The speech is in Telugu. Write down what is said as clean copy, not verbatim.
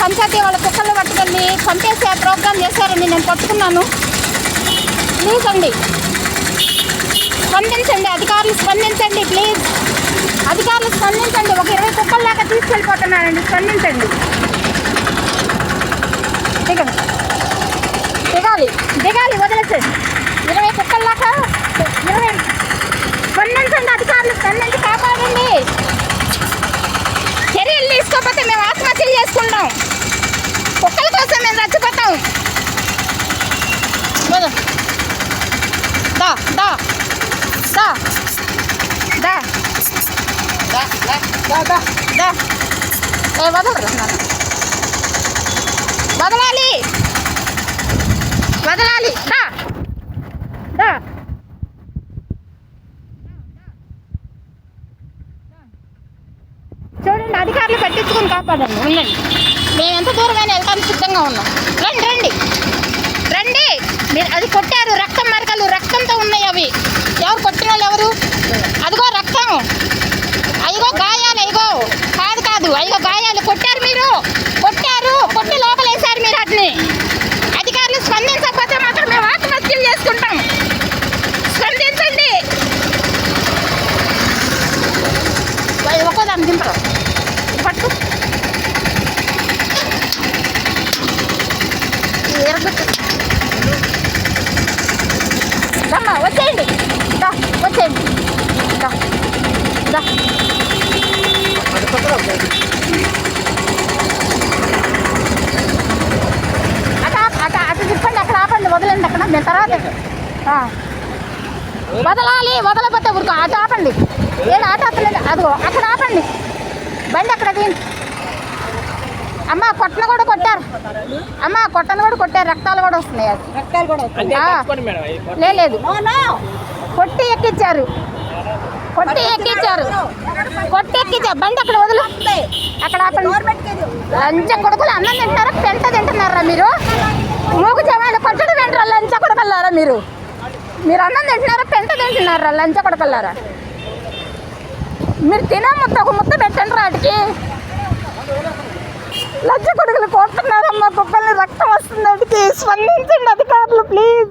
పంచాయతీ వాళ్ళ కుక్కలు పట్టుకెళ్ళి చంపేసే ప్రోగ్రామ్ చేశారండి. నేను పట్టుకున్నాను. ప్లీజ్ అండి స్పందించండి, అధికారులు స్పందించండి. ప్లీజ్ అధికారులు స్పందించండి. ఒక 20 కుక్కల దాకా తీసుకెళ్ళిపోతున్నారండి. స్పందించండి. దిగాలి దిగాలి వదిలేసండి. 20 కుక్కల దాకా 20 స్పందించండి. అధికారులు స్పందించి కాపాడండి. చర్యలు తీసుకోకపోతే మేము ఆత్మహత్యలు చేసుకుంటాం. కుక్కల కోసం మేము చచ్చిపోతాం. దా దా దా దా దా దా దా దా వదలరు నాన్న. వదలాలి వదలాలి. దా దా చూడండి, అధికారులు పట్టించుకుని కాపాడండి. ఉండండి, మేము ఎంత దూరమైనా వెళ్తానికి సిద్ధంగా ఉన్నాం. రండి రండి రండి. మీరు అది కొట్టారు, రక్తం మరకలు రక్తంతో ఉన్నాయి. అవి ఎవరు కొట్టిన వాళ్ళు ఎవరు? అదిగో రక్తం, అదిగో గాయాలు. అయ్యో కాదు కాదు, అయ్యో గాయాలు. కొట్టారు మీరు, కొట్టారు, కొట్టి లోపలేశారు మీరు వాటిని. అధికారులు స్పందించకపోతే మాత్రం మేము ఆత్మహత్యలు చేసుకుంటాం. స్పందించండి. ఒక్కోదాన్ని దింపరు. పట్టు దమ్మా, వచ్చేయండి. దా వచ్చేయండి. దా దా అటు తిప్పండి. అక్కడ ఆపండి, వదలండి. అక్కడ మేము తర్వాత వదలాలి. వదలకపోతే ఊరుకో. అటు ఆపండి. ఏడు ఆట ఆపలేదు. అదిగో అక్కడ ఆపండి. బండి అక్కడ తీయండి. అమ్మ కొట్టను కూడా కొట్టారు. అమ్మ కొట్టను కూడా కొట్టారు. రక్తాలు కూడా వస్తున్నాయి. లేదు కొట్టి ఎక్కించారు. కొట్టి ఎక్కించారు. బండి అక్కడ వదులు. అక్కడ ఆపండి. లంచ కొడుకులు అన్నం తింటున్నారా? పెంట తింటున్నారా మీరు? మూగు జవాళ్ళు కొట్టడం ఏంటారా? లంచ కొడుకులారా మీరు? మీరు అన్నం తింటున్నారా? పెంట తింటున్నారా? లంచ కొడుకులారా మీరు? తినే ముద్ద ఒక ముద్ద పెట్టండి వాటికి. లంచ కొడుకులు కొడుతున్నారమ్మా కుక్కల్ని. రక్తం వస్తుంది. వాటికి స్పందించండి అధికారులు ప్లీజ్.